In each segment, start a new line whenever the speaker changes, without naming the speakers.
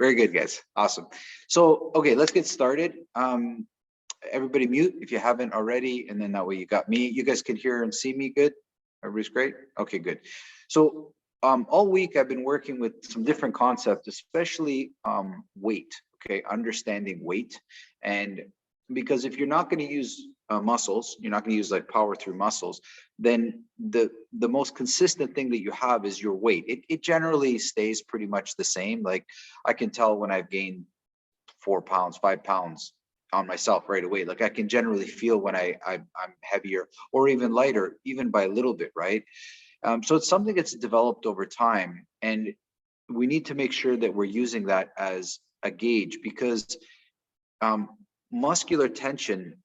Very good, guys. Awesome. So, okay, let's get started. Everybody mute if you haven't already, and then that way you got me. You guys can hear and see me good? Everybody's great? Okay, good. So all week I've been working with some different concepts, especially weight, okay, understanding weight. And because if you're not going to use muscles, you're not going to use like power through muscles, then the most consistent thing that you have is your weight. It generally stays pretty much the same. Like I can tell when I've gained 4 pounds, 5 pounds on myself right away. Like I can generally feel when I'm heavier or even lighter, even by a little bit, right? So it's something that's developed over time, and we need to make sure that we're using that as a gauge, because muscular tension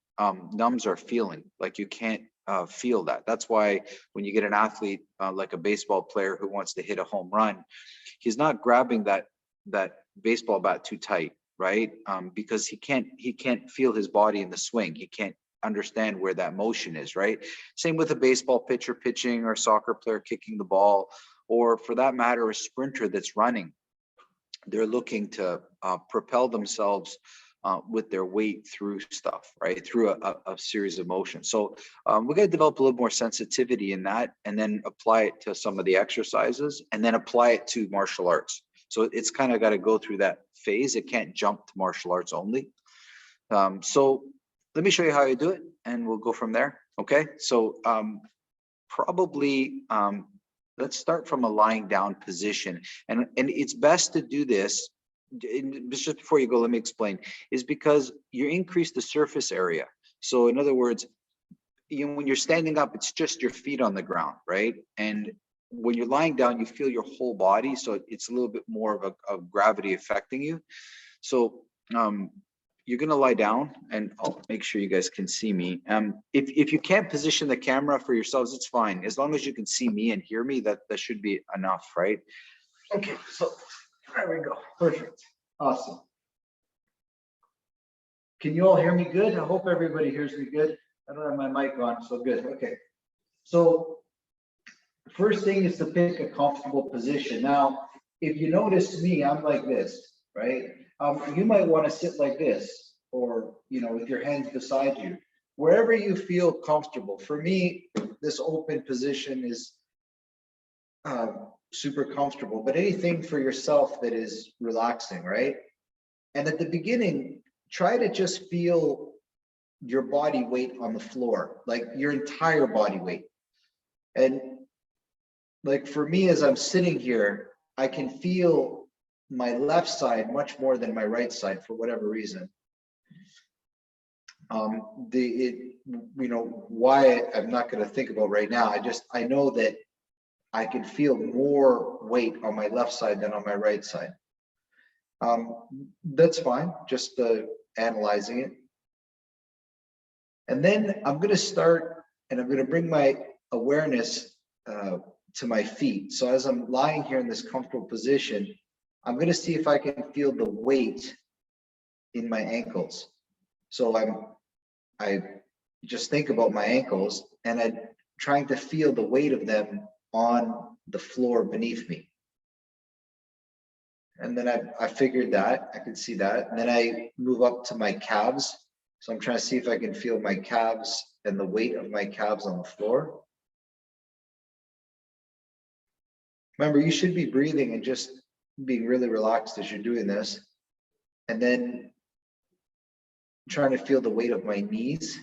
numbs our feeling. Like you can't feel that. That's why when you get an athlete like a baseball player who wants to hit a home run, he's not grabbing that baseball bat too tight, right? Because he can't feel his body in the swing. He can't understand where that motion is, right? Same with a baseball pitcher pitching, or a soccer player kicking the ball, or for that matter, a sprinter that's running. They're looking to propel themselves with their weight through stuff, right? Through a series of motions. So we got to develop a little more sensitivity in that, and then apply it to some of the exercises, and then apply it to martial arts. So it's kind of got to go through that phase. It can't jump to martial arts only. So let me show you how I do it, and we'll go from there. Okay. So probably let's start from a lying down position, and it's best to do this. Just before you go, let me explain. Is because you increase the surface area. So in other words, when you're standing up, it's just your feet on the ground, right? And when you're lying down, you feel your whole body, so it's a little bit more of a gravity affecting you. So you're going to lie down, and I'll make sure you guys can see me. If you can't position the camera for yourselves, it's fine. As long as you can see me and hear me, that should be enough, right? Okay, so there we go. Perfect. Awesome. Can you all hear me good? I hope everybody hears me good. I don't have my mic on, so good. Okay. So first thing is to pick a comfortable position. Now, if you notice me, I'm like this, right? You might want to sit like this, or, with your hands beside you, wherever you feel comfortable. For me, this open position is super comfortable, but anything for yourself that is relaxing, right? And at the beginning, try to just feel your body weight on the floor, like your entire body weight. And like for me, as I'm sitting here, I can feel my left side much more than my right side for whatever reason. Why I'm not going to think about right now. I know that I can feel more weight on my left side than on my right side. That's fine, just analyzing it. And then I'm going to start, and I'm going to bring my awareness to my feet. So as I'm lying here in this comfortable position, I'm going to see if I can feel the weight in my ankles. So I just think about my ankles, and I'm trying to feel the weight of them on the floor beneath me. And then I figured that, I can see that. And then I move up to my calves. So I'm trying to see if I can feel my calves and the weight of my calves on the floor. Remember, you should be breathing and just being really relaxed as you're doing this. And then trying to feel the weight of my knees.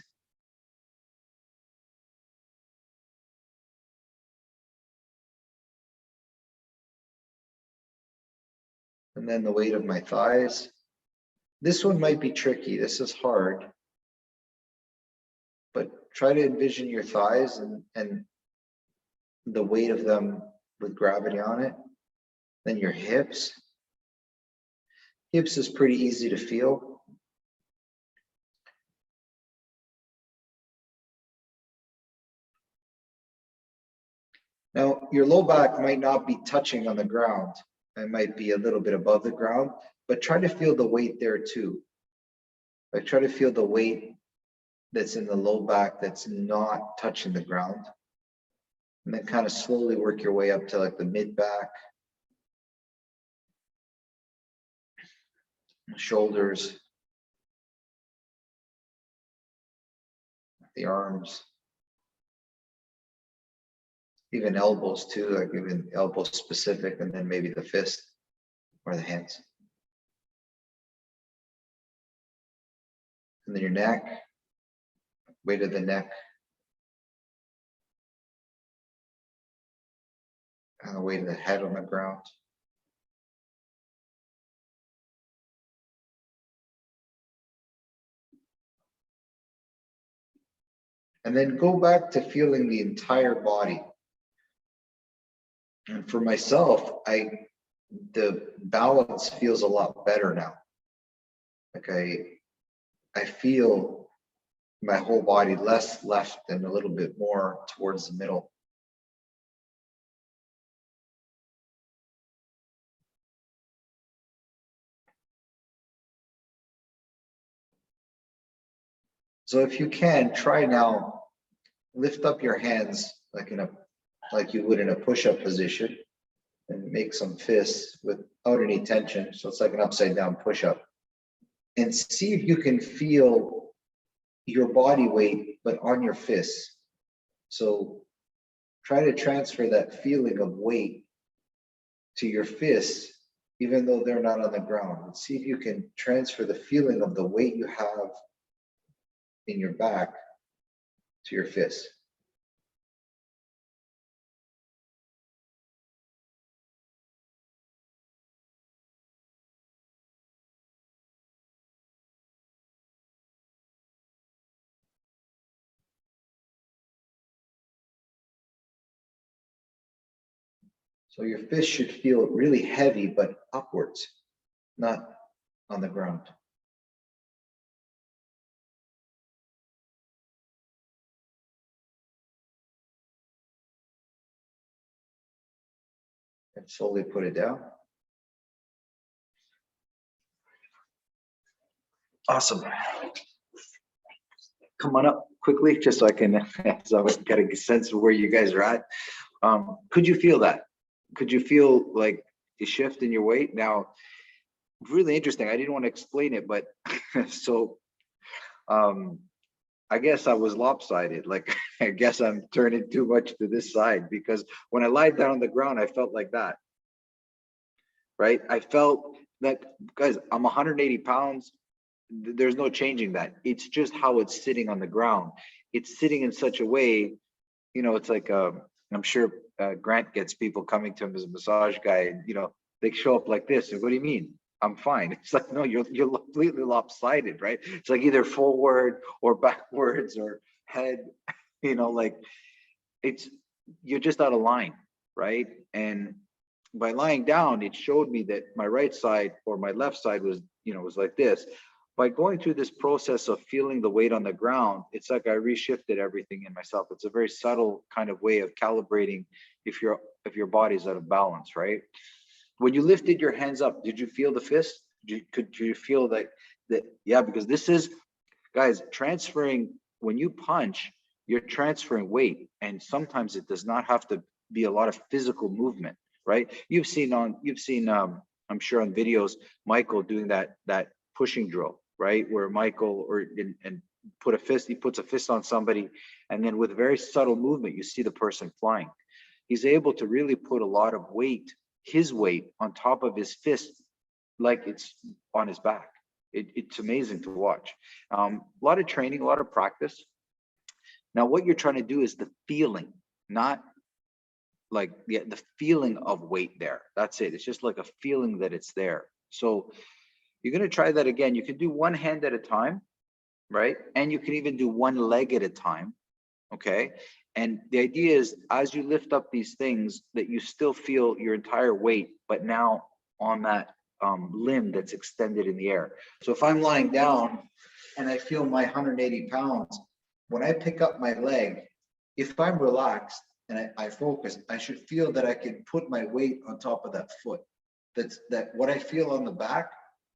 And then the weight of my thighs. This one might be tricky. This is hard. But try to envision your thighs and the weight of them with gravity on it. Then your hips. Hips is pretty easy to feel. Now, your low back might not be touching on the ground. It might be a little bit above the ground, but try to feel the weight there too. Like try to feel the weight that's in the low back that's not touching the ground. And then kind of slowly work your way up to like the mid back. shoulders, the arms, even elbows too, like even elbow specific, and then maybe the fist or the hands. And then your neck, weight of the neck, and the weight of the head on the ground. And then go back to feeling the entire body. And for myself, the balance feels a lot better now. Like I feel my whole body less left and a little bit more towards the middle. So if you can, try now, lift up your hands like you would in a push-up position, and make some fists without any tension. So it's like an upside down push-up. And see if you can feel your body weight, but on your fists. So try to transfer that feeling of weight to your fists, even though they're not on the ground. And see if you can transfer the feeling of the weight you have in your back to your fists. So your fist should feel really heavy, but upwards, not on the ground. And slowly put it down. Awesome. Come on up quickly, just so I can get a sense of where you guys are at. Could you feel that? Could you feel like a shift in your weight? Now, really interesting. I didn't want to explain it, but so I guess I was lopsided. Like, I guess I'm turning too much to this side, because when I lied down on the ground, I felt like that. Right? I felt that, guys, I'm 180 pounds. There's no changing that. It's just how it's sitting on the ground. It's sitting in such a way, it's like, I'm sure Grant gets people coming to him as a massage guy, and, they show up like this. And what do you mean? I'm fine. It's like, no, you're completely lopsided, right? It's like either forward or backwards or head, like you're just out of line, right? And by lying down, it showed me that my right side or my left side was like this. By going through this process of feeling the weight on the ground, it's like I reshifted everything in myself. It's a very subtle kind of way of calibrating if your body's out of balance, right? When you lifted your hands up, did you feel the fist? Could you feel that? Yeah, because this is, guys, transferring. When you punch, you're transferring weight, and sometimes it does not have to be a lot of physical movement, right? You've seen I'm sure on videos, Michael doing that pushing drill, right? Where Michael he puts a fist on somebody, and then with very subtle movement, you see the person flying. He's able to really put a lot of weight, his weight, on top of his fist, like it's on his back. It's amazing to watch. A lot of training, a lot of practice. Now, what you're trying to do is the feeling, not like the feeling of weight there. That's it. It's just like a feeling that it's there. So you're going to try that again. You can do one hand at a time, right? And you can even do one leg at a time, okay? And the idea is, as you lift up these things, that you still feel your entire weight, but now on that limb that's extended in the air. So if I'm lying down and I feel my 180 pounds, when I pick up my leg, if I'm relaxed and I focus, I should feel that I can put my weight on top of that foot. That what I feel on the back,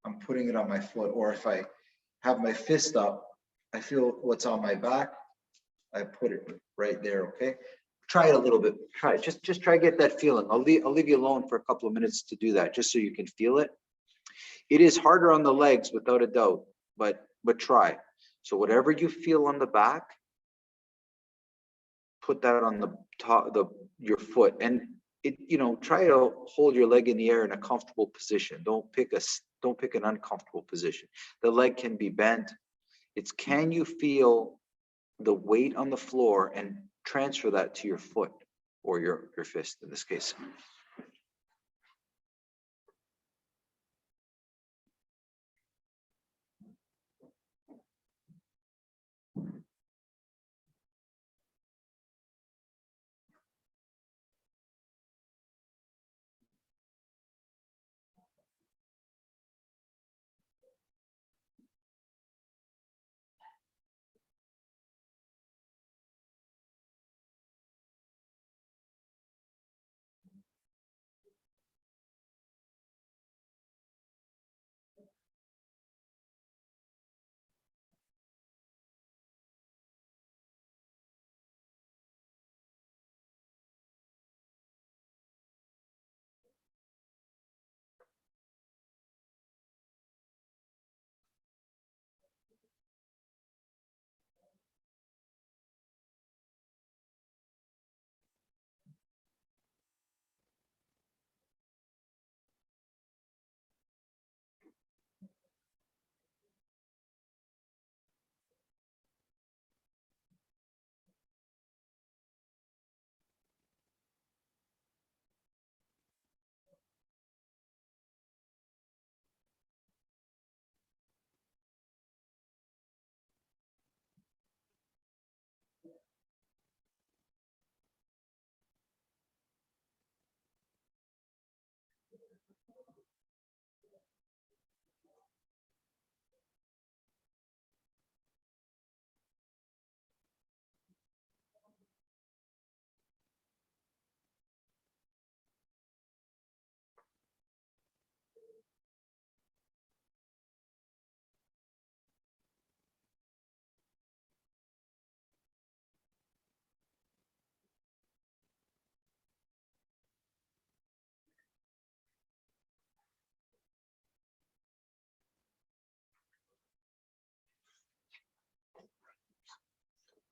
I'm putting it on my foot. Or if I have my fist up, I feel what's on my back, I put it right there, okay? Try it a little bit. Try it. Just try to get that feeling. I'll leave you alone for a couple of minutes to do that, just so you can feel it. It is harder on the legs without a doubt, but try. So whatever you feel on the back, put that on the top, your foot, and try to hold your leg in the air in a comfortable position. Don't pick an uncomfortable position. The leg can be bent. It's, can you feel the weight on the floor and transfer that to your foot or your fist in this case.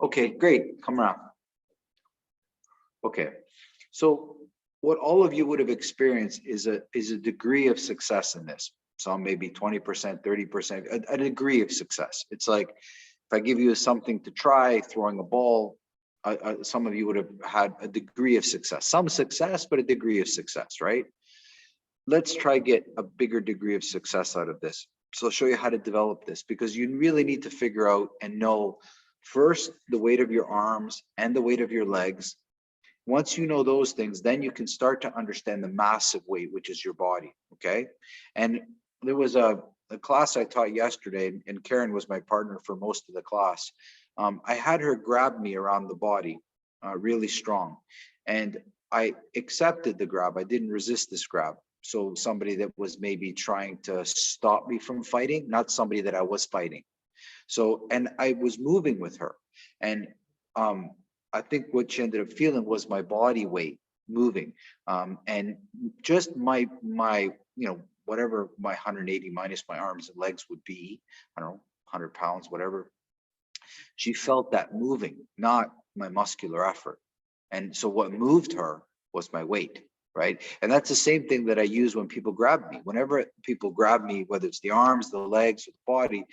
Okay, great. Come around. Okay. So what all of you would have experienced is a degree of success in this. Some maybe 20%, 30%, a degree of success. It's like if I give you something to try, throwing a ball, some of you would have had a degree of success. Some success, but a degree of success, right? Let's try get a bigger degree of success out of this. So I'll show you how to develop this, because you really need to figure out and know first the weight of your arms and the weight of your legs. Once you know those things, then you can start to understand the massive weight, which is your body, okay? And there was a class I taught yesterday, and Karen was my partner for most of the class. I had her grab me around the body really strong, and I accepted the grab. I didn't resist this grab. So somebody that was maybe trying to stop me from fighting, not somebody that I was fighting. So, and I was moving with her, and I think what she ended up feeling was my body weight moving, and just my whatever my 180 minus my arms and legs would be, I don't know, 100 pounds, whatever. She felt that moving, not my muscular effort. And so what moved her was my weight, right? And that's the same thing that I use when people grab me. Whenever people grab me, whether it's the arms, the legs, or the body,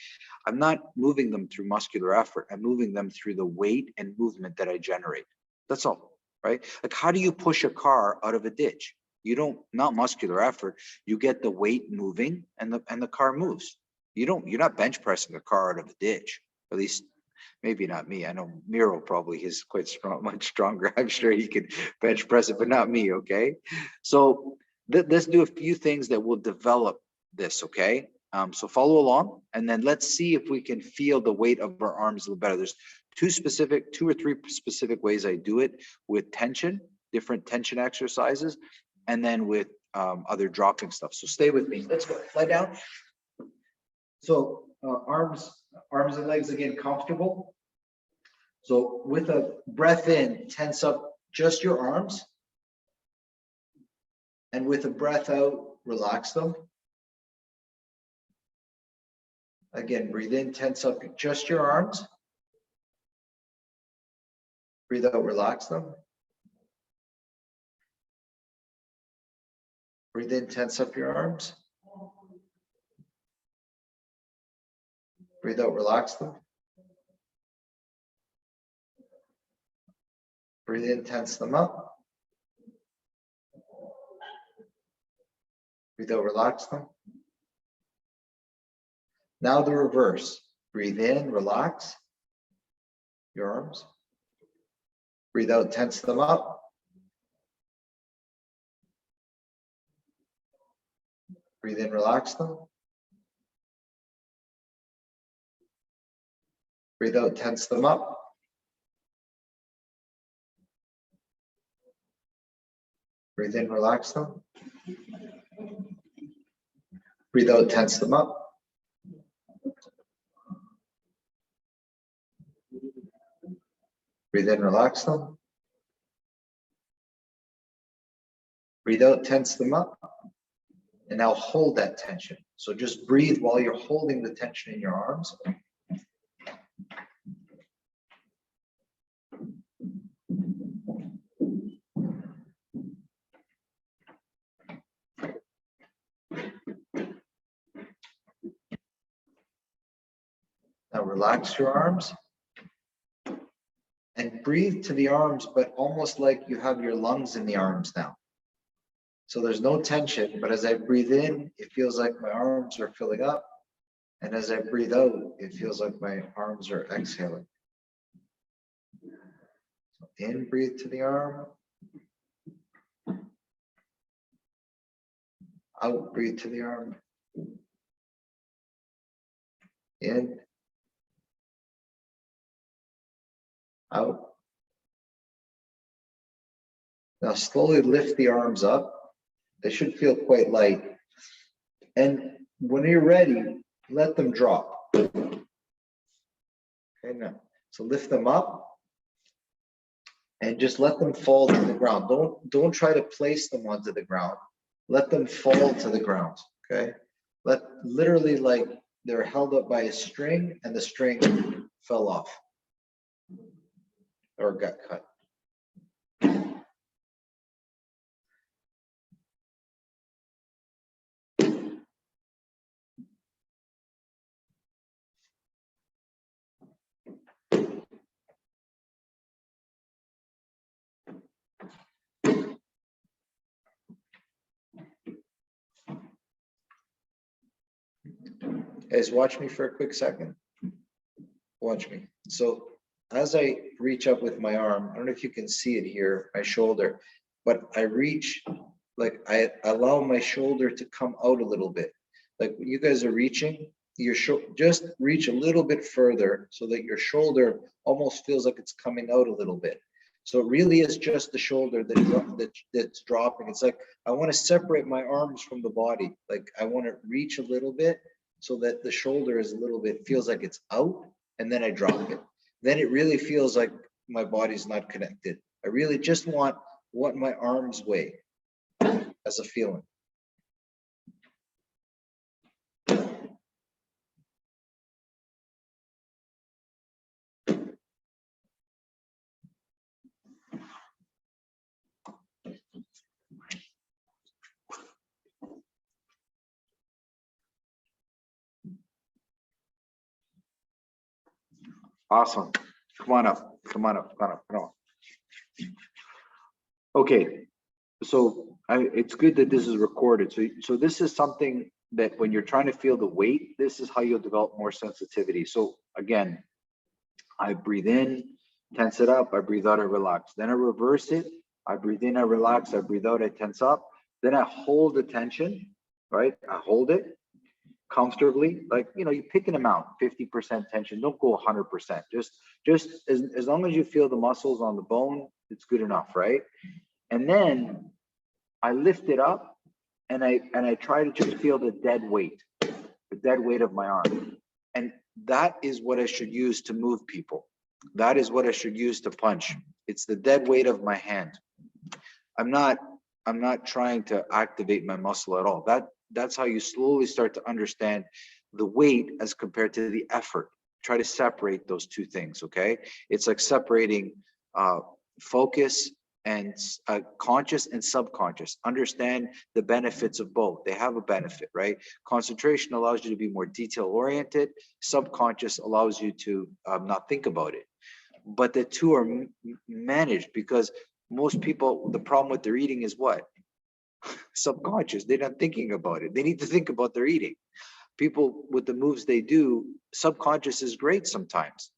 I'm not moving them through muscular effort. I'm moving them through the weight and movement that I generate. That's all, right? Like, how do you push a car out of a ditch? You don't, not muscular effort. You get the weight moving, and the car moves. You're not bench pressing a car out of a ditch. At least maybe not me. I know Miro probably is quite strong, much stronger. I'm sure he could bench press it, but not me. Okay. So let's do a few things that will develop this. Okay. So follow along, and then let's see if we can feel the weight of our arms a little better. There's two or three specific ways I do it with tension, different tension exercises, and then with other dropping stuff. So stay with me. Let's go. Lie down. So arms and legs again comfortable. So with a breath in, tense up just your arms. And with a breath out, relax them. Again, breathe in, tense up just your arms. Breathe out, relax them. Breathe in, tense up your arms. Breathe out, relax them. Breathe in, tense them up. Breathe out, relax them. Now the reverse. Breathe in, relax your arms. Breathe out, tense them up. Breathe in, relax them. Breathe out, tense them up. Breathe in, relax them. Breathe out, tense them up. Breathe in, relax them. Breathe out, tense them up. And now hold that tension. So just breathe while you're holding the tension in your arms. Now relax your arms and breathe to the arms, but almost like you have your lungs in the arms now. So there's no tension, but as I breathe in, it feels like my arms are filling up. And as I breathe out, it feels like my arms are exhaling. So in, breathe to the arm. Out, breathe to the arm. In. Out. Now slowly lift the arms up. They should feel quite light. And when you're ready, let them drop. Okay, now, so lift them up and just let them fall to the ground. Don't try to place them onto the ground. Let them fall to the ground, okay? Literally like they're held up by a string and the string fell off or got cut. Guys, watch me for a quick second. Watch me. So as I reach up with my arm, I don't know if you can see it here, my shoulder, but I reach, like I allow my shoulder to come out a little bit. Like when you guys are reaching, your just reach a little bit further so that your shoulder almost feels like it's coming out a little bit. So it really is just the shoulder that's dropping. It's like I want to separate my arms from the body. Like I want to reach a little bit so that the shoulder is a little bit, feels like it's out, and then I drop it. Then it really feels like my body's not connected. I really just want what my arms weigh as a feeling. Awesome. Come on up. Come on up. Come on up. Come on. Okay. So it's good that this is recorded. So this is something that when you're trying to feel the weight, this is how you'll develop more sensitivity. So again, I breathe in, tense it up. I breathe out, I relax. Then I reverse it. I breathe in, I relax. I breathe out, I tense up. Then I hold the tension, right? I hold it comfortably, like, you know, you pick an amount, 50% tension, don't go 100%. Just as long as you feel the muscles on the bone, it's good enough, right? And then I lift it up and I try to just feel the dead weight of my arm. And that is what I should use to move people. That is what I should use to punch. It's the dead weight of my hand. I'm not I'm not trying to activate my muscle at all. That's how you slowly start to understand the weight as compared to the effort. Try to separate those two things, okay? It's like separating uh, focus and conscious and subconscious. Understand the benefits of both. They have a benefit, right? Concentration allows you to be more detail oriented. Subconscious allows you to not think about it. But the two are managed, because most people, the problem with their eating is what? Subconscious. They're not thinking about it. They need to think about their eating. People with the moves they do, subconscious is great sometimes,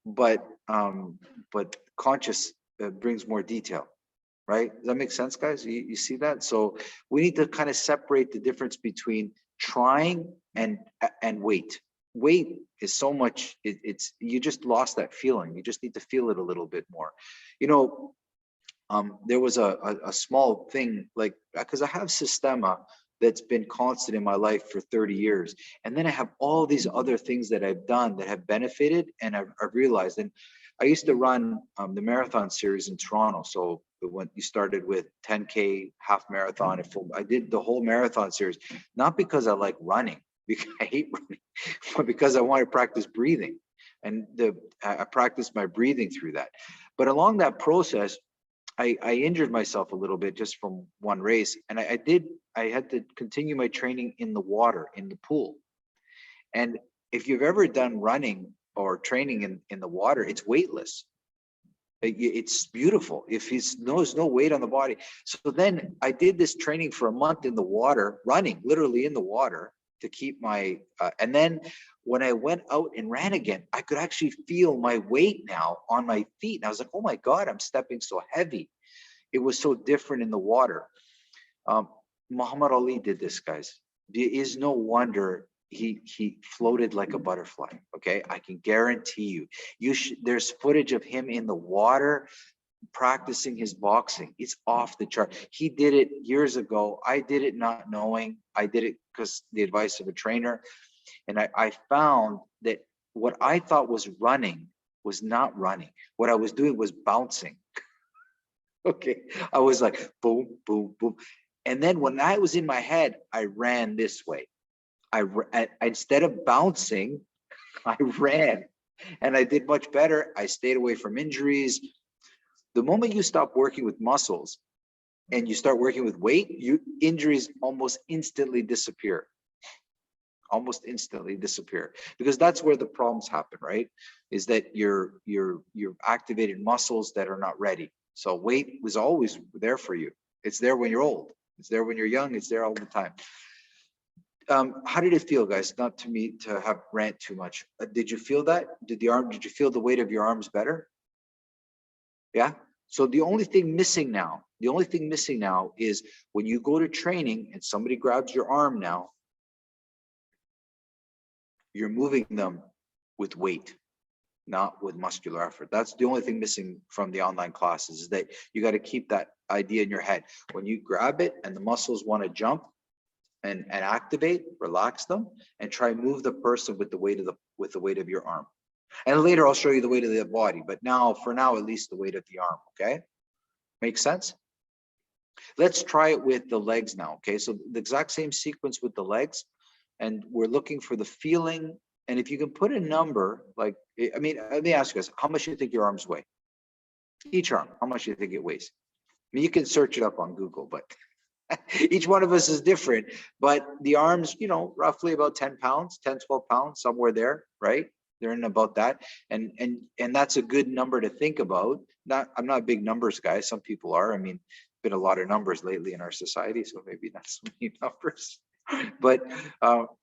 but conscious brings more detail, right? Does that make sense, guys? You see that? So we need to kind of separate the difference between trying and wait. Wait is so much, it's you just lost that feeling. You just need to feel it a little bit more. You know, there was a small thing, like, because I have Systema that's been constant in my life for 30 years. And then I have all these other things that I've done that have benefited, and I've realized. And I used to run the marathon series in Toronto. So when you started with 10K, half marathon, and full, I did the whole marathon series, not because I like running, because I hate running, but because I want to practice breathing. And I practiced my breathing through that. But along that process, I injured myself a little bit just from one race, and I had to continue my training in the water, in the pool. And if you've ever done running or training in the water, it's weightless. It's beautiful. If there's no weight on the body. So then I did this training for a month in the water, running literally in the water to keep my, and then when I went out and ran again, I could actually feel my weight now on my feet. And I was like, oh my God, I'm stepping so heavy. It was so different in the water. Muhammad Ali did this, guys. There is no wonder he floated like a butterfly. Okay, I can guarantee you. There's footage of him in the water practicing his boxing. It's off the chart. He did it years ago. I did it not knowing. I did it because the advice of a trainer, and I found that what I thought was running was not running. What I was doing was bouncing. Okay, I was like boom, boom, boom. And then when I was in my head, I ran this way. Instead of bouncing, I ran, and I did much better. I stayed away from injuries. The moment you stop working with muscles and you start working with weight, injuries almost instantly disappear. Almost instantly disappear, because that's where the problems happen, right? Is that you're activated muscles that are not ready. So weight was always there for you. It's there when you're old. It's there when you're young. It's there all the time. How did it feel, guys? Not to me to have rant too much. Did you feel that? Did you feel the weight of your arms better? Yeah. So the only thing missing now is when you go to training and somebody grabs your arm now, you're moving them with weight, not with muscular effort. That's the only thing missing from the online classes, is that you got to keep that idea in your head. When you grab it and the muscles want to jump and activate, relax them and try move the person with the weight of your arm. And later I'll show you the weight of the body, but for now, at least the weight of the arm. Okay. Make sense? Let's try it with the legs now. Okay. So the exact same sequence with the legs, and we're looking for the feeling. And if you can put a number, like, I mean, let me ask you guys, how much do you think your arms weigh? Each arm, how much do you think it weighs? I mean, you can search it up on Google, but each one of us is different. But the arms, roughly about 10 pounds, 10, 12 pounds, somewhere there, right? They're in about that. And that's a good number to think about. I'm not a big numbers guy. Some people are. I mean, been a lot of numbers lately in our society, so maybe not so many numbers. But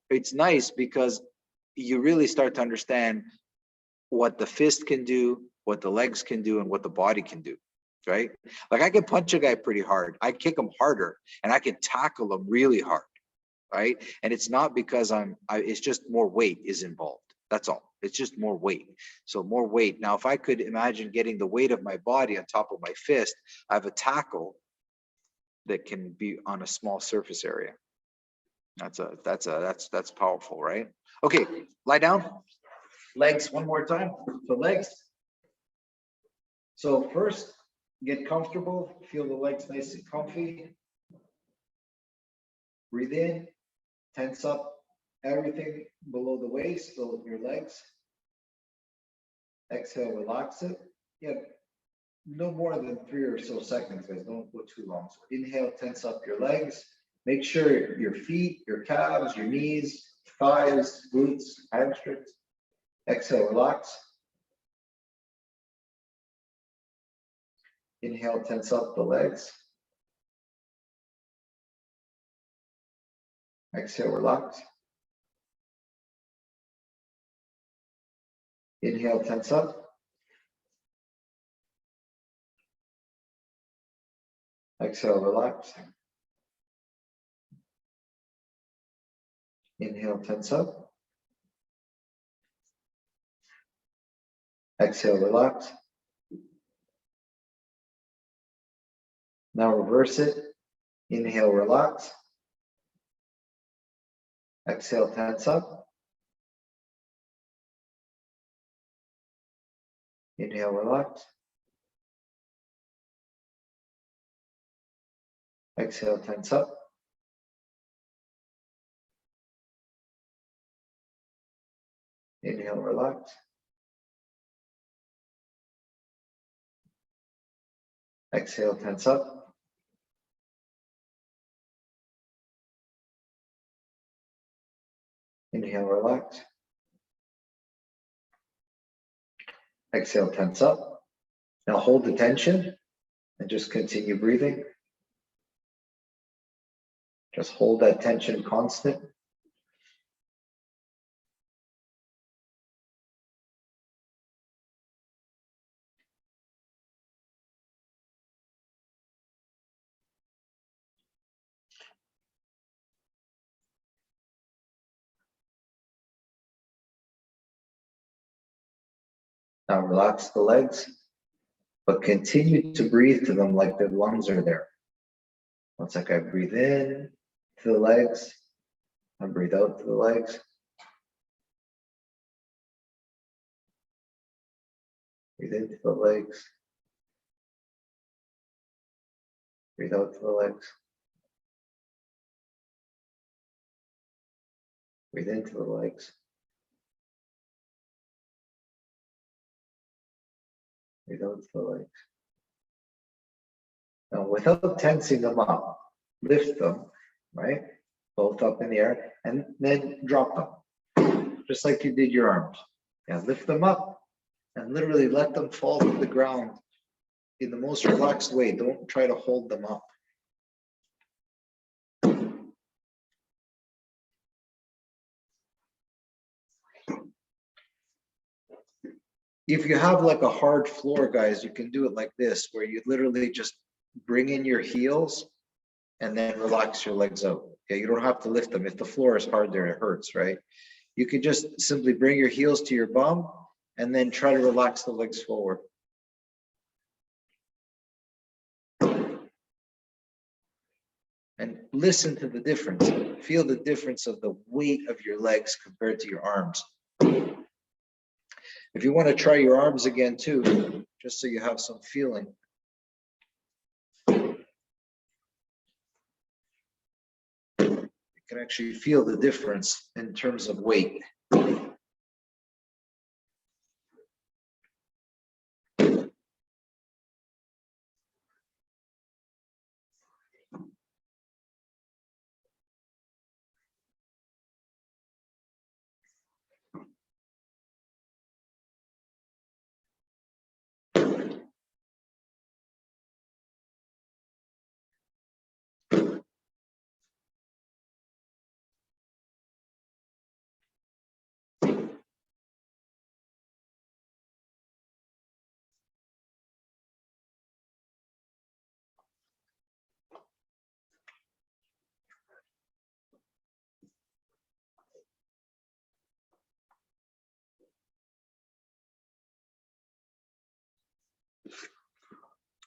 it's nice because you really start to understand what the fist can do, what the legs can do, and what the body can do, right? Like I can punch a guy pretty hard, I kick him harder, and I can tackle him really hard, right? And it's not because it's just more weight is involved. That's all. It's just more weight. So more weight. Now, if I could imagine getting the weight of my body on top of my fist, I have a tackle that can be on a small surface area. That's powerful, right? Okay, lie down. Legs one more time. So legs. So first, get comfortable, feel the legs nice and comfy. Breathe in, tense up everything below the waist, so your legs. Exhale, relax it. Yeah, no more than 3 or so seconds, guys. Don't go too long. So inhale, tense up your legs. Make sure your feet, your calves, your knees, thighs, glutes, hamstrings. Exhale, relax. Inhale, tense up the legs. Exhale, relax. Inhale, tense up. Exhale, relax. Inhale, tense up. Exhale, relax. Now reverse it. Inhale, relax. Exhale, tense up. Inhale, relax. Exhale, tense up. Inhale, relax. Exhale, tense up. Inhale, relax. Exhale, tense up. Now hold the tension and just continue breathing. Just hold that tension constant. Now relax the legs, but continue to breathe to them like the lungs are there. Once like I breathe in to the legs, and breathe out to the legs. Breathe into the legs. Breathe out to the legs. Breathe into the legs. Breathe out to the legs. Now, without tensing them up, lift them, right? Both up in the air, and then drop them, just like you did your arms. Yeah, lift them up and literally let them fall to the ground in the most relaxed way. Don't try to hold them up. If you have like a hard floor, guys, you can do it like this, where you literally just bring in your heels and then relax your legs out. Okay, you don't have to lift them. If the floor is hard there, it hurts, right? You can just simply bring your heels to your bum and then try to relax the legs forward. And listen to the difference. Feel the difference of the weight of your legs compared to your arms. If you want to try your arms again too, just so you have some feeling. You can actually feel the difference in terms of weight.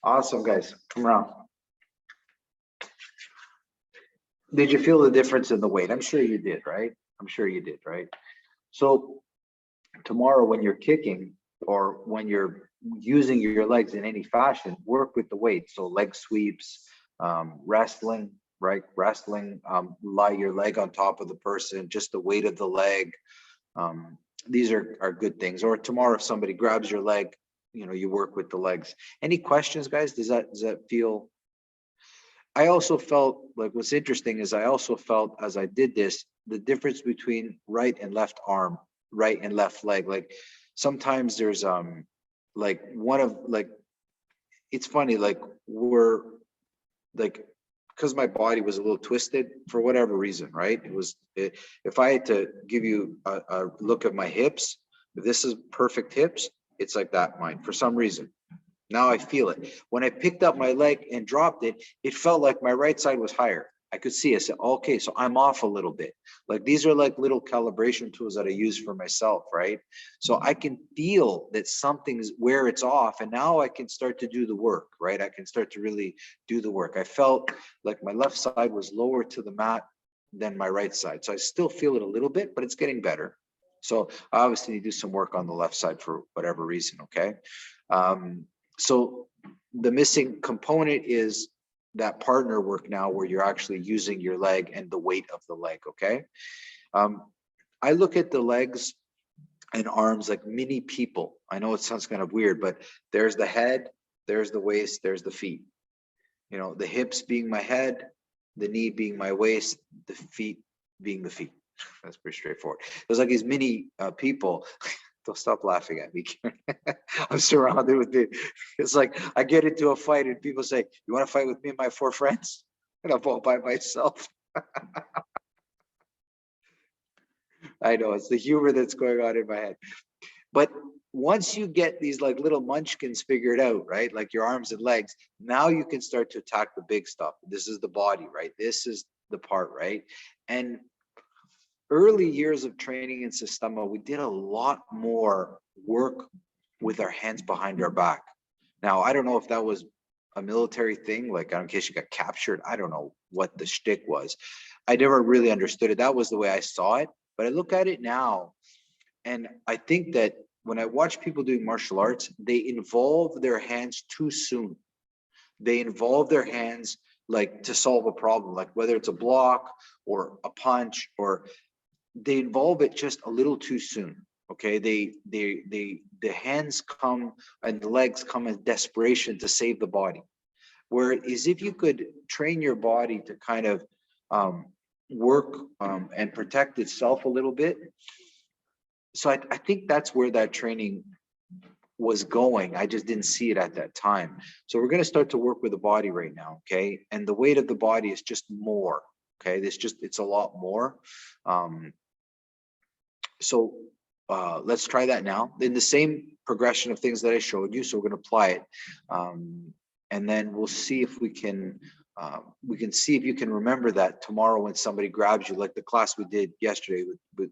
Awesome, guys. Come around. Did you feel the difference in the weight? I'm sure you did, right? I'm sure you did, right? So tomorrow when you're kicking or when you're using your legs in any fashion, work with the weight. So leg sweeps, wrestling, right? Wrestling, lie your leg on top of the person, just the weight of the leg. These are good things. Or tomorrow, if somebody grabs your leg, you work with the legs. Any questions, guys? Does that feel? I also felt like what's interesting is I also felt as I did this, the difference between right and left arm, right and left leg. Like sometimes there's like one of like it's funny, like we're like because my body was a little twisted for whatever reason, right? If I had to give you a look at my hips, if this is perfect hips, it's like that mine for some reason. Now I feel it. When I picked up my leg and dropped it, it felt like my right side was higher. I could see it. I said, okay, so I'm off a little bit. Like these are like little calibration tools that I use for myself, right? So I can feel that something's where it's off, and now I can start to do the work, right? I can start to really do the work. I felt like my left side was lower to the mat than my right side. So I still feel it a little bit, but it's getting better. So I obviously need to do some work on the left side for whatever reason, okay? So the missing component is that partner work now where you're actually using your leg and the weight of the leg, okay? I look at the legs and arms like mini people. I know it sounds kind of weird, but there's the head, there's the waist, there's the feet. The hips being my head, the knee being my waist, the feet being the feet. That's pretty straightforward. There's like these mini people. Don't stop laughing at me. I'm surrounded with it. It's like I get into a fight and people say, "You want to fight with me and my 4 friends?" And I'm all by myself. I know it's the humor that's going on in my head. But once you get these like little munchkins figured out, right? Like your arms and legs, now you can start to attack the big stuff. This is the body, right? This is the part, right? And early years of training in Systema, we did a lot more work with our hands behind our back. Now, I don't know if that was a military thing, like in case you got captured. I don't know what the shtick was. I never really understood it. That was the way I saw it. But I look at it now, and I think that when I watch people doing martial arts, they involve their hands too soon. They involve their hands like to solve a problem, like whether it's a block or a punch, or they involve it just a little too soon. Okay, the hands come and the legs come in desperation to save the body. Whereas if you could train your body to kind of work and protect itself a little bit. So I think that's where that training was going. I just didn't see it at that time. So we're going to start to work with the body right now. Okay, and the weight of the body is just more. Okay, it's a lot more. So let's try that now in the same progression of things that I showed you. So we're going to apply it, and then we'll see if we can see if you can remember that tomorrow when somebody grabs you, like the class we did yesterday with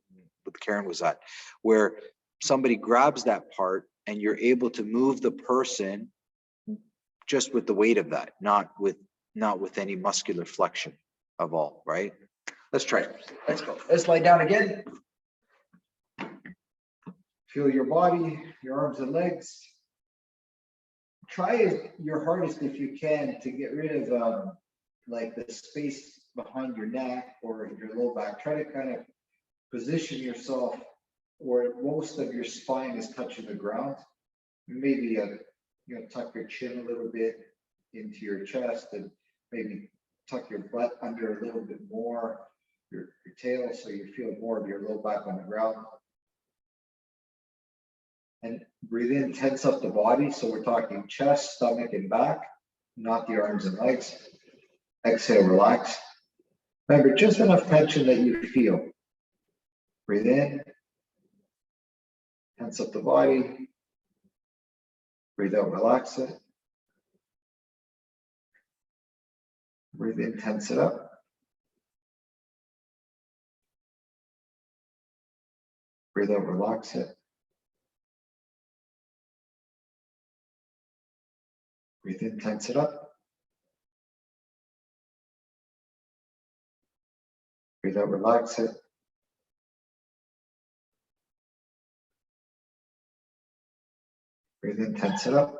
Karen was at, where somebody grabs that part and you're able to move the person just with the weight of that, not with any muscular flexion of all, right? Let's try it. Let's go. Let's lie down again. Feel your body, your arms and legs. Try your hardest if you can to get rid of like the space behind your neck or your low back. Try to kind of position yourself where most of your spine is touching the ground. Maybe tuck your chin a little bit into your chest, and maybe tuck your butt under a little bit more, your tail, so you feel more of your low back on the ground. And breathe in, tense up the body. So we're talking chest, stomach, and back, not the arms and legs. Exhale, relax. Remember, just enough tension that you feel. Breathe in, tense up the body. Breathe out, relax it. Breathe in, tense it up. Breathe out, relax it. Breathe in, tense it up. Breathe out, relax it. Breathe in, tense it up.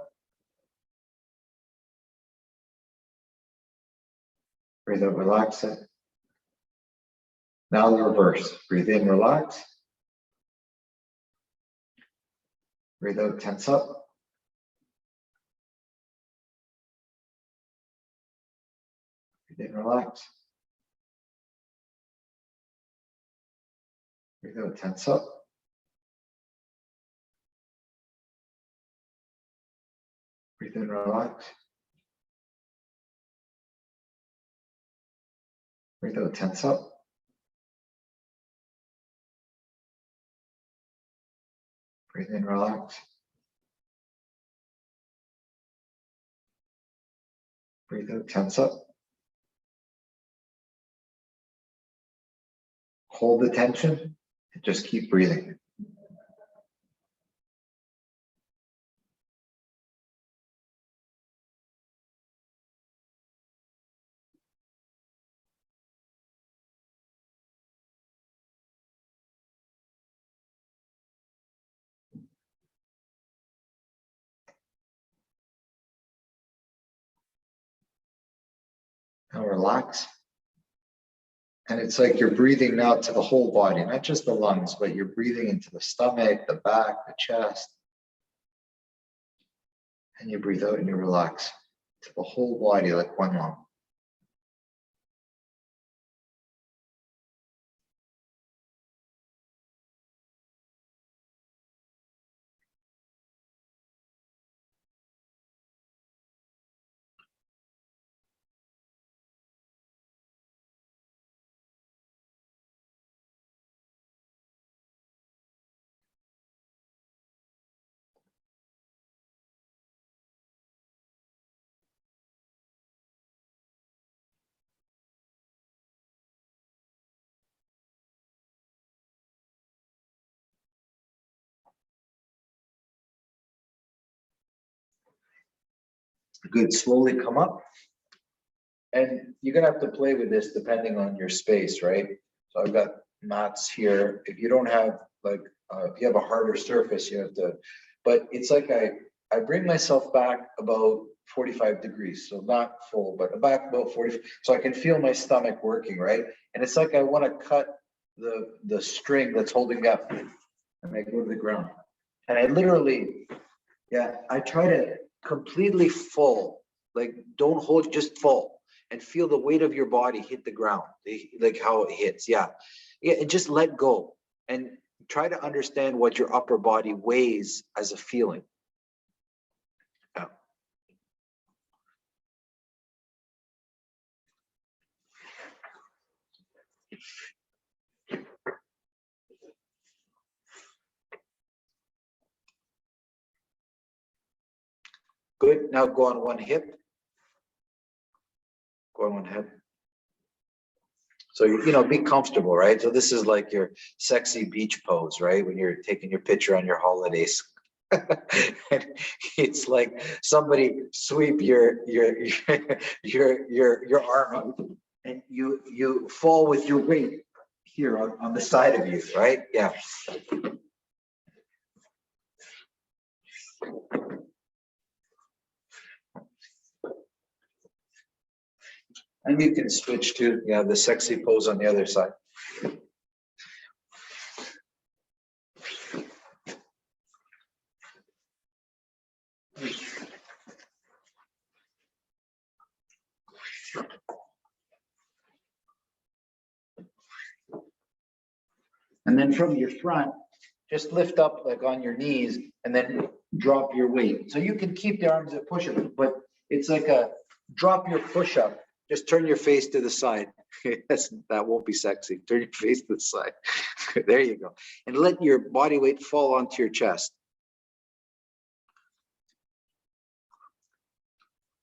Breathe out, relax it. Now the reverse. Breathe in, relax. Breathe out, tense up. Breathe in, relax. Breathe out, tense up. Breathe in, relax. Breathe out, tense up. Breathe in, relax. Breathe out, tense up. Hold the tension and just keep breathing. Now relax. And it's like you're breathing now to the whole body, not just the lungs, but you're breathing into the stomach, the back, the chest. And you breathe out and you relax to the whole body like one lung. Good, slowly come up. And you're gonna have to play with this depending on your space, right? So I've got mats here. If you don't have like, if you have a harder surface, you have to, but it's like I bring myself back about 45 degrees. So not full, but back about 40. So I can feel my stomach working, right? And it's like I wanna cut the string that's holding me up and I go to the ground. And I literally, yeah, I try to completely full, like don't hold, just full and feel the weight of your body hit the ground, like how it hits. Yeah. Yeah. And just let go and try to understand what your upper body weighs as a feeling. Yeah. Good. Now go on one hip. Go on one hip. So, be comfortable, right? So this is like your sexy beach pose, right? When you're taking your picture on your holidays. It's like somebody sweep your arm up and you fall with your weight here on the side of you, right? Yeah. And you can switch to the sexy pose on the other side. And then from your front, just lift up like on your knees and then drop your weight. So you can keep the arms at push up, but it's like a drop your push up. Just turn your face to the side. That won't be sexy. Turn your face to the side. There you go. And let your body weight fall onto your chest.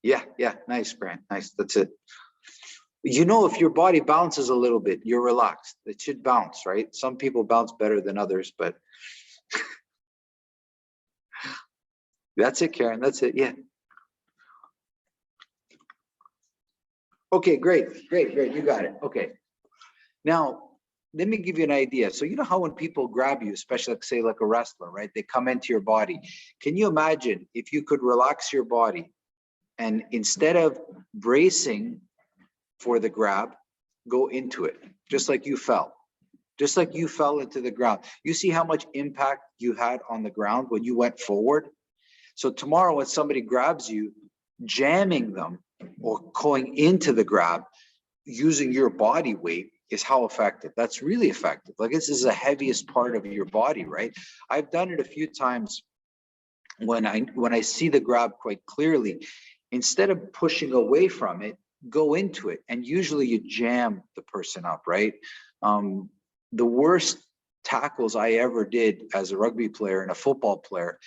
Yeah, nice, Brent. Nice. That's it. If your body bounces a little bit, you're relaxed. It should bounce, right? Some people bounce better than others, but that's it, Karen. That's it. Yeah. Okay, great. You got it. Okay. Now, let me give you an idea. So you know how when people grab you, especially like say like a wrestler, right? They come into your body. Can you imagine if you could relax your body and instead of bracing for the grab, go into it, just like you fell. Just like you fell into the ground. You see how much impact you had on the ground when you went forward? So tomorrow when somebody grabs you, jamming them or going into the grab using your body weight is how effective. That's really effective. Like this is the heaviest part of your body, right? I've done it a few times when I see the grab quite clearly. Instead of pushing away from it, go into it. And usually you jam the person up, right? The worst tackles I ever did as a rugby player and a football player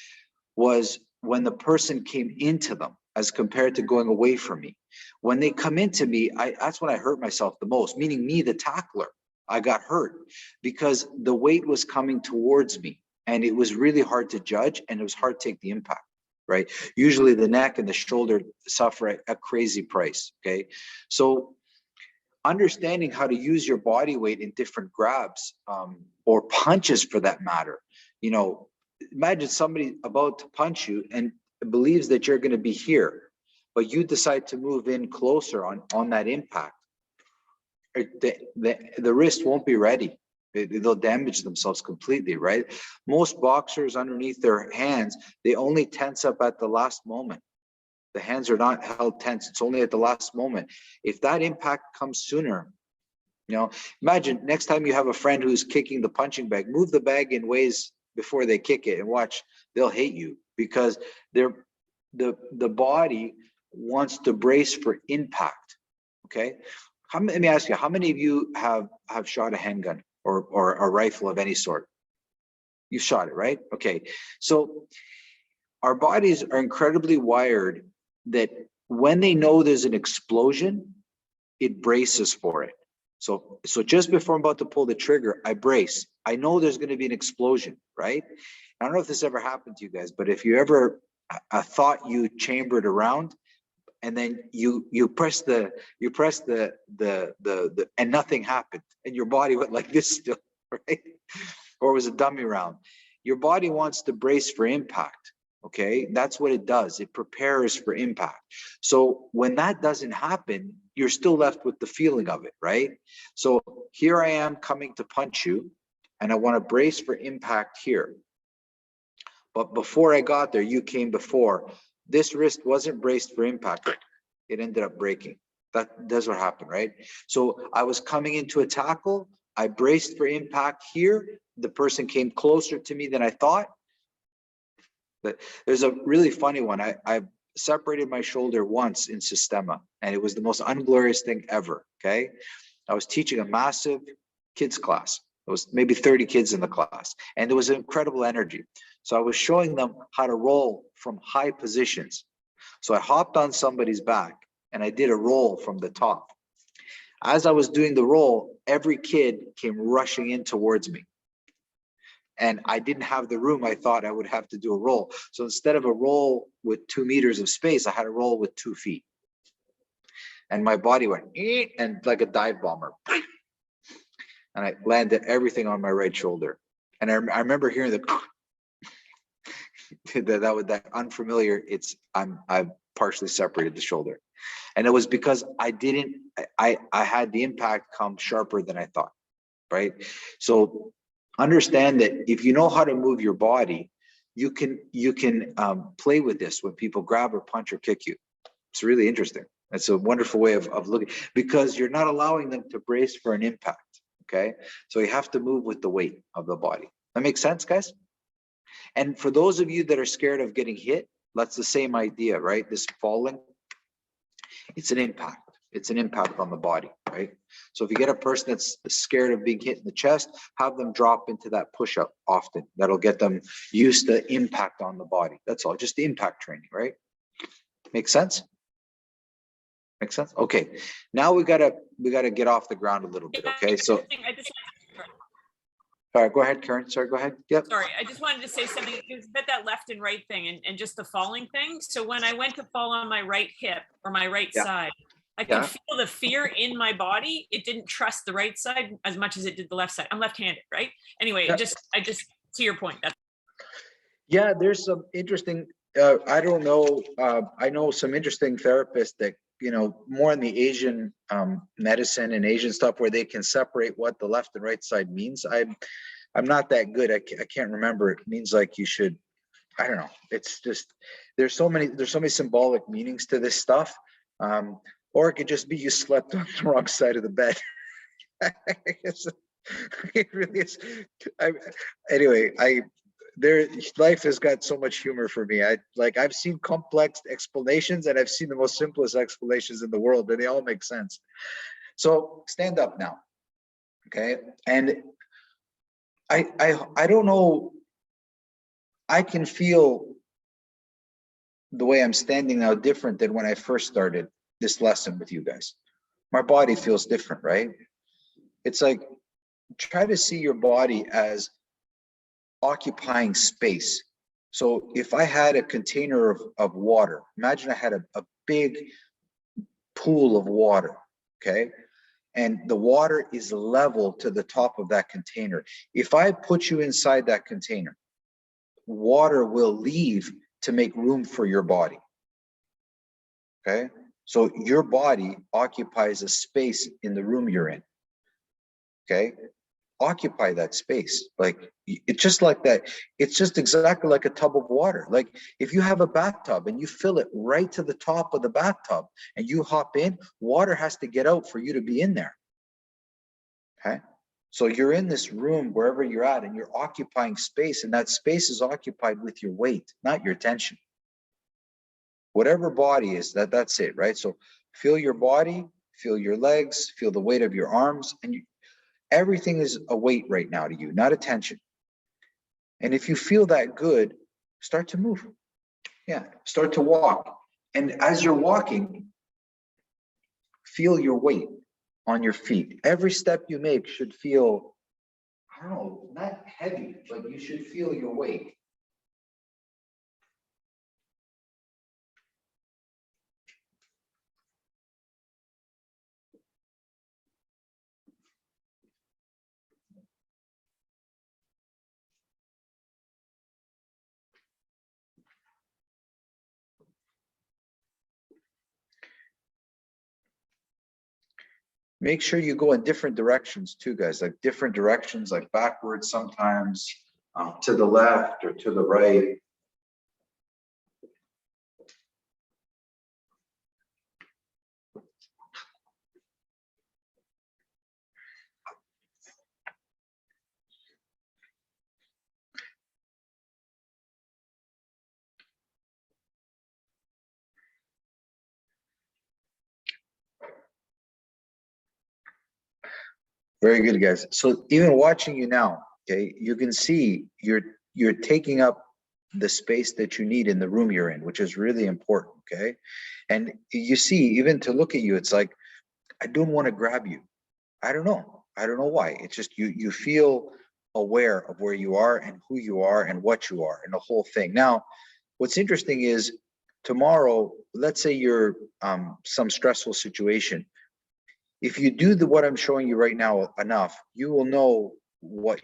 was when the person came into them as compared to going away from me. When they come into me, that's when I hurt myself the most, meaning me, the tackler. I got hurt because the weight was coming towards me and it was really hard to judge and it was hard to take the impact, right? Usually the neck and the shoulder suffer a crazy price, okay? So understanding how to use your body weight in different grabs or punches for that matter. You know, imagine somebody about to punch you and believes that you're going to be here, but you decide to move in closer on that impact. The wrist won't be ready. They'll damage themselves completely, right? Most boxers underneath their hands, they only tense up at the last moment. The hands are not held tense. It's only at the last moment. If that impact comes sooner, you know, imagine next time you have a friend who's kicking the punching bag, move the bag in ways before they kick it and watch, they'll hate you because the body wants to brace for impact. Okay. Let me ask you, how many of you have shot a handgun or a rifle of any sort? You shot it, right? Okay. So our bodies are incredibly wired that when they know there's an explosion, it braces for it. So just before I'm about to pull the trigger, I brace. I know there's going to be an explosion, right? I don't know if this ever happened to you guys, but if you ever thought you chambered around and then you press the and nothing happened and your body went like this still, right? Or it was a dummy round. Your body wants to brace for impact. Okay, that's what it does. It prepares for impact. So when that doesn't happen, you're still left with the feeling of it, right? So here I am coming to punch you, and I want to brace for impact here. But before I got there, you came before. This wrist wasn't braced for impact. It ended up breaking. That's what happened, right? So I was coming into a tackle. I braced for impact here. The person came closer to me than I thought. But there's a really funny one. I separated my shoulder once in Systema, and it was the most unglorious thing ever, okay? I was teaching a massive kids class. There was maybe 30 kids in the class, and there was incredible energy. So I was showing them how to roll from high positions. So I hopped on somebody's back, and I did a roll from the top. As I was doing the roll, every kid came rushing in towards me. And I didn't have the room I thought I would have to do a roll. So instead of a roll with 2 meters of space, I had a roll with 2 feet. And my body went, and like a dive bomber. And I landed everything on my right shoulder. And I remember hearing that unfamiliar, I've partially separated the shoulder. And it was because I had the impact come sharper than I thought, right? So understand that if you know how to move your body, you can play with this when people grab or punch or kick you. It's really interesting. It's a wonderful way of looking, because you're not allowing them to brace for an impact, okay? So you have to move with the weight of the body. That makes sense, guys? And for those of you that are scared of getting hit, that's the same idea, right? This falling, it's an impact. It's an impact on the body, right? So if you get a person that's scared of being hit in the chest, have them drop into that push-up often. That'll get them used to impact on the body. That's all, just the impact training, right? Make sense? Make sense? Okay. Now we gotta get off the ground a little bit, okay? So all right, go ahead, Karen. Sorry, go ahead. Yep.
Sorry, I just wanted to say something. It was about that left and right thing and just the falling thing. So when I went to fall on my right hip or my right side, I could
Yeah.
feel the fear in my body. It didn't trust the right side as much as it did the left side. I'm left-handed, right? Anyway,
Yeah.
I just, to your point, that's
Yeah, there's some interesting, I don't know, I know some interesting therapists that, more in the Asian medicine and Asian stuff where they can separate what the left and right side means. I'm not that good. I can't remember. It means like you should, I don't know. It's just, there's so many symbolic meanings to this stuff. Or it could just be you slept on the wrong side of the bed. It really is. Anyway, life has got so much humor for me. I've seen complex explanations and I've seen the most simplest explanations in the world, and they all make sense. So stand up now. Okay. And I don't know. I can feel the way I'm standing now different than when I first started this lesson with you guys. My body feels different, right? It's like, try to see your body as occupying space. So if I had a container of water, imagine I had a big pool of water, okay? And the water is level to the top of that container. If I put you inside that container, water will leave to make room for your body, okay? So your body occupies a space in the room you're in, okay? Occupy that space. Like, it's just like that. It's just exactly like a tub of water. Like if you have a bathtub and you fill it right to the top of the bathtub and you hop in, water has to get out for you to be in there. Okay. So you're in this room wherever you're at and you're occupying space, and that space is occupied with your weight, not your tension. Whatever body is, that's it, right? So feel your body, feel your legs, feel the weight of your arms, and everything is a weight right now to you, not a tension. And if you feel that good, start to move. Yeah, start to walk. And as you're walking, feel your weight on your feet. Every step you make should feel, I don't know, not heavy, but you should feel your weight. Make sure you go in different directions too, guys, like different directions, like backwards sometimes, to the left or to the right. Very good, guys. So even watching you now, okay, you can see you're taking up the space that you need in the room you're in, which is really important, okay? And you see, even to look at you, it's like, I don't want to grab you. I don't know. I don't know why. It's just you feel aware of where you are and who you are and what you are and the whole thing. Now, what's interesting is tomorrow, let's say you're some stressful situation. If you do what I'm showing you right now enough, you will know what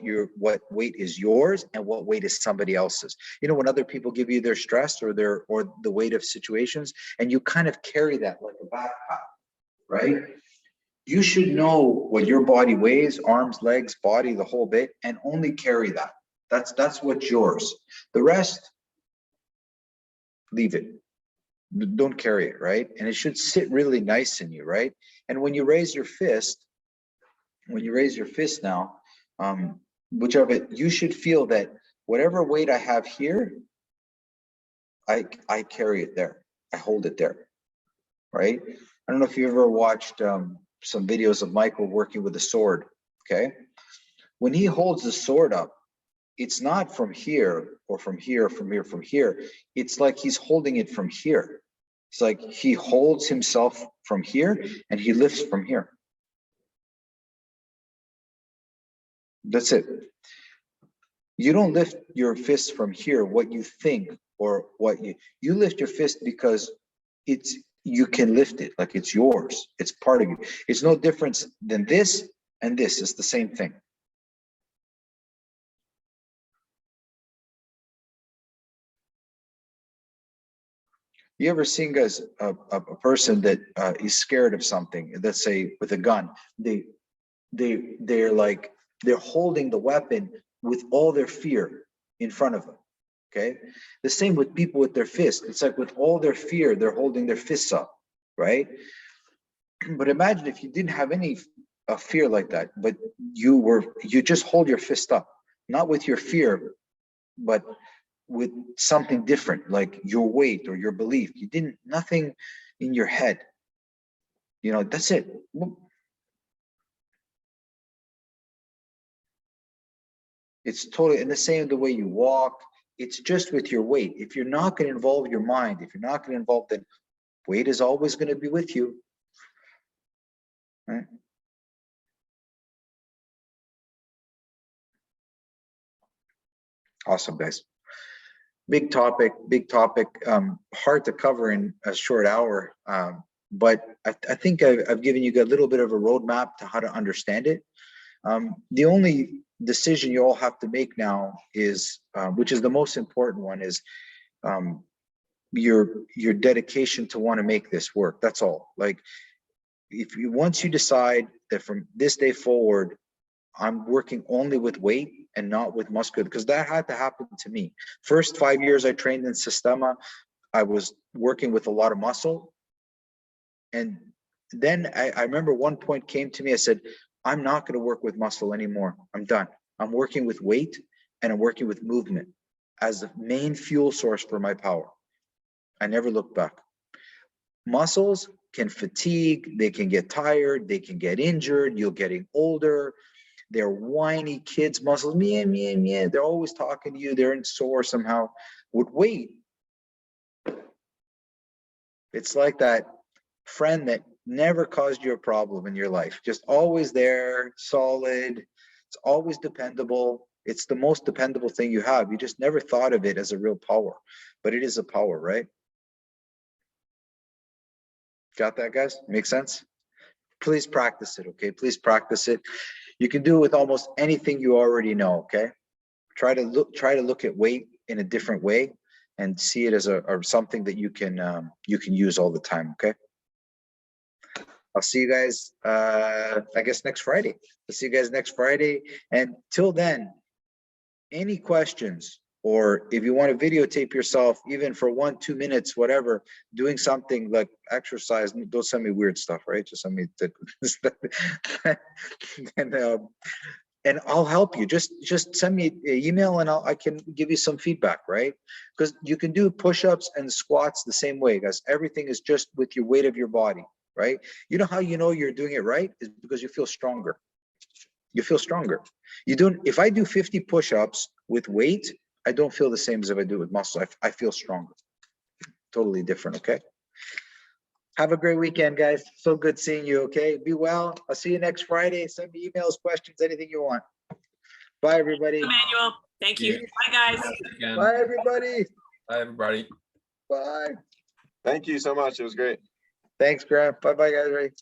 weight is yours and what weight is somebody else's. You know, when other people give you their stress or the weight of situations, and you kind of carry that like a backpack, right? You should know what your body weighs, arms, legs, body, the whole bit, and only carry that. That's what's yours. The rest, leave it. Don't carry it, right? And it should sit really nice in you, right? And when you raise your fist, now, whichever, you should feel that whatever weight I have here, I carry it there. I hold it there, right? I don't know if you ever watched some videos of Michael working with a sword, okay? When he holds the sword up, it's not from here or from here, from here, from here. It's like he's holding it from here. It's like he holds himself from here and he lifts from here. That's it. You don't lift your fist from here, what you think or what you lift your fist because it's you can lift it like it's yours. It's part of you. It's no difference than this and this. It's the same thing. You ever seen, guys, a person that is scared of something, let's say with a gun, they're like, they're holding the weapon with all their fear in front of them. Okay. The same with people with their fists. It's like with all their fear, they're holding their fists up, right? But imagine if you didn't have any fear like that, but you just hold your fist up, not with your fear, but with something different, like your weight or your belief. You didn't, nothing in your head. You know, that's it. It's totally, and the same the way you walk, it's just with your weight. If you're not going to involve your mind, if you're not going to involve, then weight is always going to be with you. Right? Awesome, guys. Big topic, hard to cover in a short hour. But I think I've given you a little bit of a roadmap to how to understand it. The only decision you all have to make now is, which is the most important one, is your dedication to want to make this work. That's all. Like, if you, once you decide that from this day forward, I'm working only with weight and not with muscular, because that had to happen to me. First 5 years I trained in Sistema, I was working with a lot of muscle. And then I remember one point came to me, I said, I'm not going to work with muscle anymore. I'm done. I'm working with weight and I'm working with movement as the main fuel source for my power. I never looked back. Muscles can fatigue, they can get tired, they can get injured, you're getting older. They're whiny kids, muscles, meh, meh, meh. They're always talking to you, they're sore somehow. With weight, it's like that friend that never caused you a problem in your life, just always there, solid, it's always dependable. It's the most dependable thing you have. You just never thought of it as a real power, but it is a power, right? Got that, guys? Make sense? Please practice it, okay? Please practice it. You can do it with almost anything you already know, okay? Try to look at weight in a different way and see it as a something that you can use all the time, okay? I'll see you guys, I guess next Friday. I'll see you guys next Friday. And till then, any questions, or if you want to videotape yourself, even for 1-2 minutes, whatever, doing something like exercise, don't send me weird stuff, right? Just send me and I'll help you. Just send me an email and I can give you some feedback, right? Because you can do push-ups and squats the same way, guys. Everything is just with your weight of your body, right? You know how you know you're doing it right is because you feel stronger. You feel stronger. You don't, if I do 50 push-ups with weight, I don't feel the same as if I do it with muscle. I feel stronger. Totally different, okay? Have a great weekend, guys. So good seeing you, okay? Be well. I'll see you next Friday. Send me emails, questions, anything you want. Bye, everybody.
Emmanuel, thank you. Bye, guys.
Bye, everybody.
Bye, everybody.
Bye.
Thank you so much. It was great.
Thanks, Graham. Bye-bye, guys.